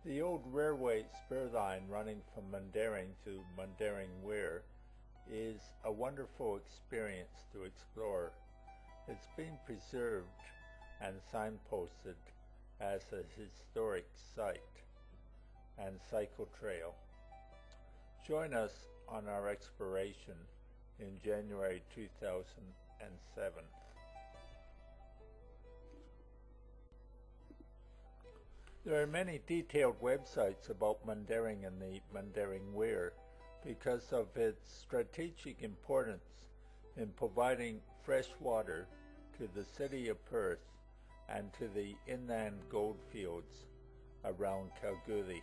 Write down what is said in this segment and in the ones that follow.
The old railway spur line running from Mundaring to Mundaring Weir is a wonderful experience to explore. It's been preserved and signposted as a historic site and cycle trail. Join us on our exploration in January 2007. There are many detailed websites about Mundaring and the Mundaring Weir because of its strategic importance in providing fresh water to the city of Perth and to the inland goldfields around Kalgoorlie.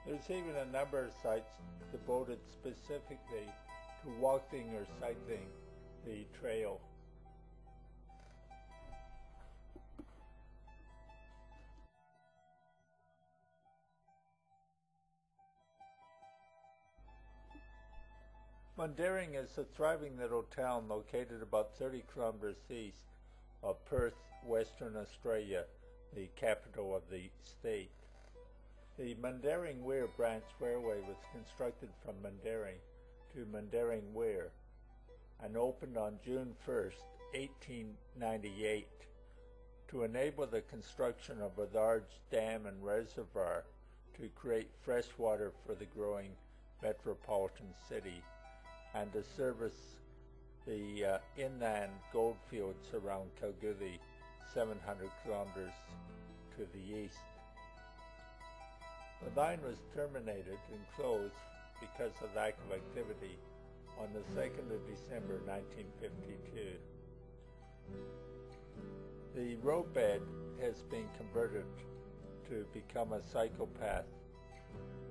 There's even a number of sites devoted specifically to walking or cycling the trail. Mundaring is a thriving little town located about 30 kilometers east of Perth, Western Australia, the capital of the state. The Mundaring Weir branch railway was constructed from Mundaring to Mundaring Weir and opened on June 1st, 1898 to enable the construction of a large dam and reservoir to create fresh water for the growing metropolitan city and to service the inland goldfields around Kalgoorlie, 700 kilometers to the east. The line was terminated and closed because of lack of activity on the 2nd of December 1952. The roadbed has been converted to become a cycle path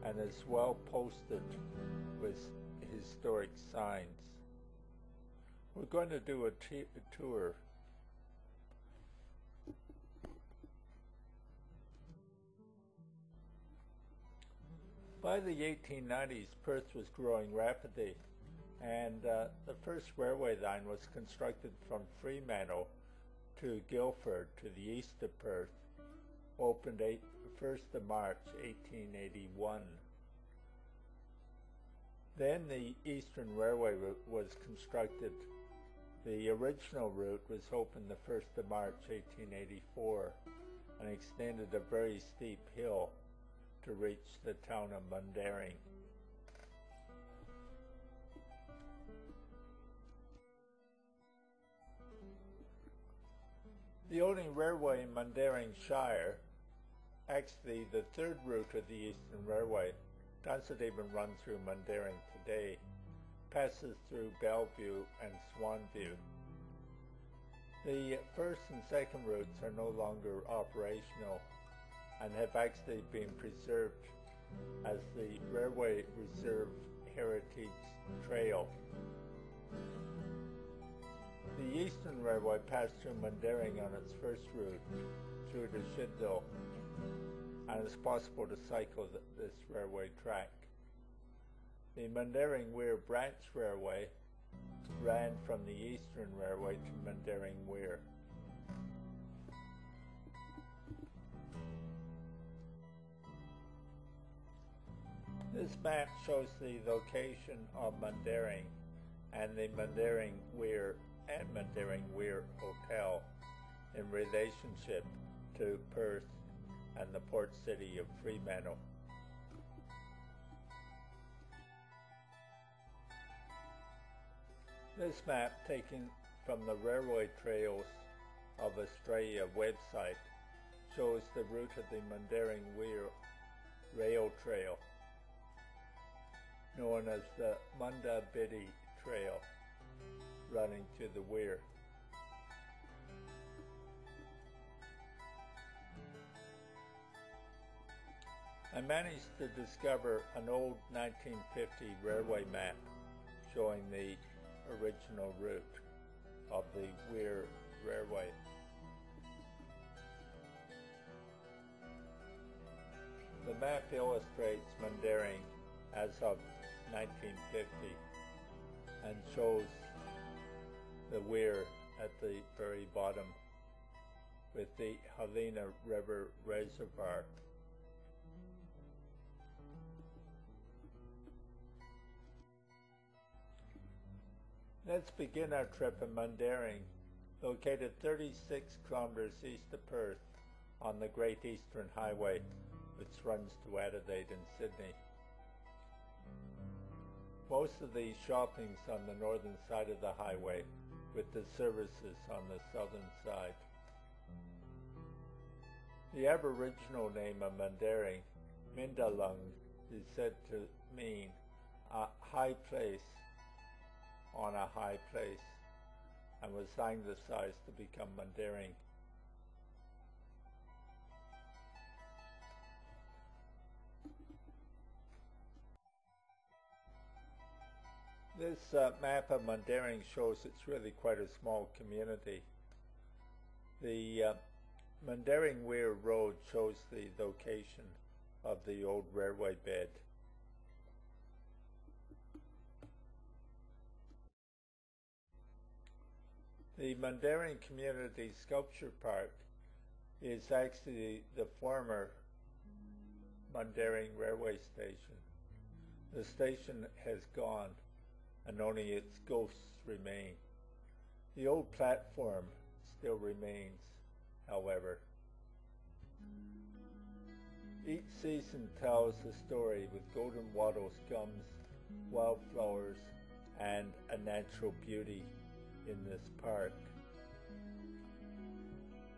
and is well posted with historic signs. We're going to do a tour. By the 1890s, Perth was growing rapidly, and the first railway line was constructed from Fremantle to Guildford to the east of Perth, opened 1st of March 1881. Then the Eastern Railway route was constructed. The original route was opened the 1st of March 1884 and extended a very steep hill to reach the town of Mundaring. The only railway in Mundaring Shire, actually the third route of the Eastern Railway, doesn't even run through Mundaring today, passes through Bellevue and Swanview. The first and second routes are no longer operational and have actually been preserved as the Railway Reserve Heritage Trail. The Eastern Railway passed through Mundaring on its first route through to Shidville, and it's possible to cycle this railway track. The Mundaring Weir branch railway ran from the Eastern Railway to Mundaring Weir. This map shows the location of Mundaring and the Mundaring Weir and Mundaring Weir Hotel in relationship to Perth and the port city of Fremantle. This map, taken from the Railway Trails of Australia website, shows the route of the Mundaring Weir Rail Trail, known as the Munda Biddy Trail, running to the Weir. I managed to discover an old 1950 railway map showing the original route of the Weir Railway. The map illustrates Mundaring as of 1950 and shows the Weir at the very bottom. with the Helena River Reservoir. Let's begin our trip in Mundaring, located 36 kilometers east of Perth on the Great Eastern Highway, which runs to Adelaide and Sydney. Most of the shopping's on the northern side of the highway, with the services on the southern side. The Aboriginal name of Mundaring, Mindalung, is said to mean a high place on a high place, and was anglicized to become Mundaring. This map of Mundaring shows it's really quite a small community. The Mundaring Weir Road shows the location of the old railway bed. The Mundaring Community Sculpture Park is actually the former Mundaring Railway Station. The station has gone and only its ghosts remain. The old platform still remains, however. Each season tells a story with golden wattle scums, wildflowers, and a natural beauty in this park.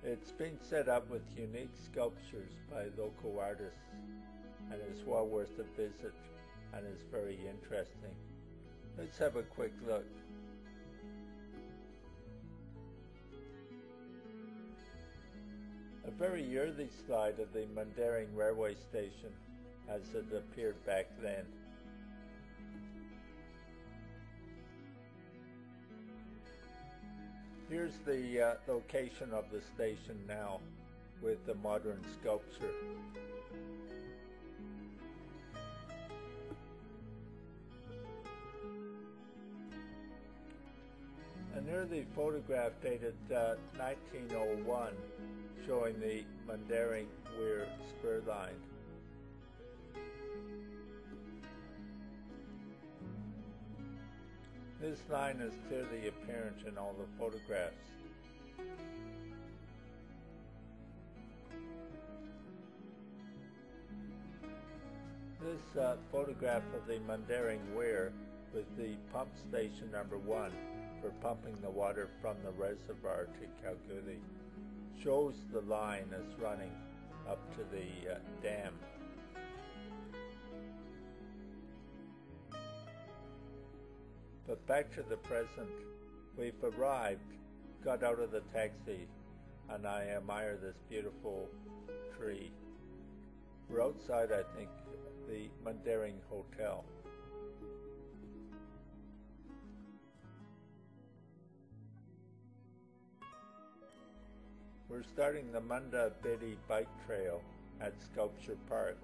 It's been set up with unique sculptures by local artists and is well worth a visit and is very interesting. Let's have a quick look. A very early slide of the Mundaring Railway Station as it appeared back then. Here's the location of the station now with the modern sculpture. An early photograph dated 1901 showing the Mundaring Weir spur line. This line is clearly apparent in all the photographs. This photograph of the Mundaring Weir with the pump station number 1 for pumping the water from the reservoir to Kalgoorlie shows the line as running up to the dam. But back to the present, we've arrived, got out of the taxi, and I admire this beautiful tree. We're outside, I think, the Mundaring Hotel. We're starting the Munda Biddy Bike Trail at Sculpture Park.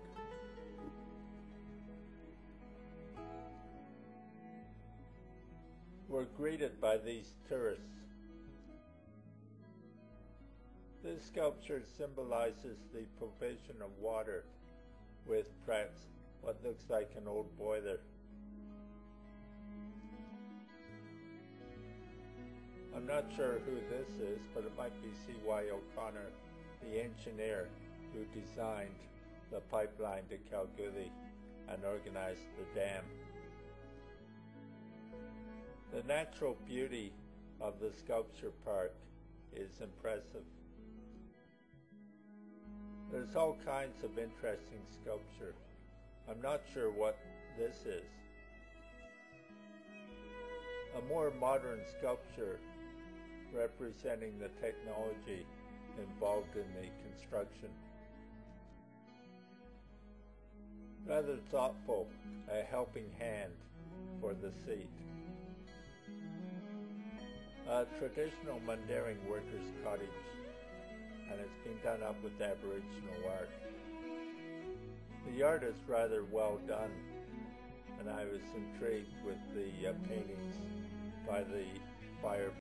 We're greeted by these tourists. This sculpture symbolizes the provision of water with perhaps what looks like an old boiler. I'm not sure who this is, but it might be C.Y. O'Connor, the engineer who designed the pipeline to Kalgoorlie and organized the dam. The natural beauty of the sculpture park is impressive. There's all kinds of interesting sculpture. I'm not sure what this is. A more modern sculpture representing the technology involved in the construction. Rather thoughtful, a helping hand for the seat. A traditional Mundaring workers' cottage, and it's been done up with Aboriginal art. The art is rather well done, and I was intrigued with the paintings by the fire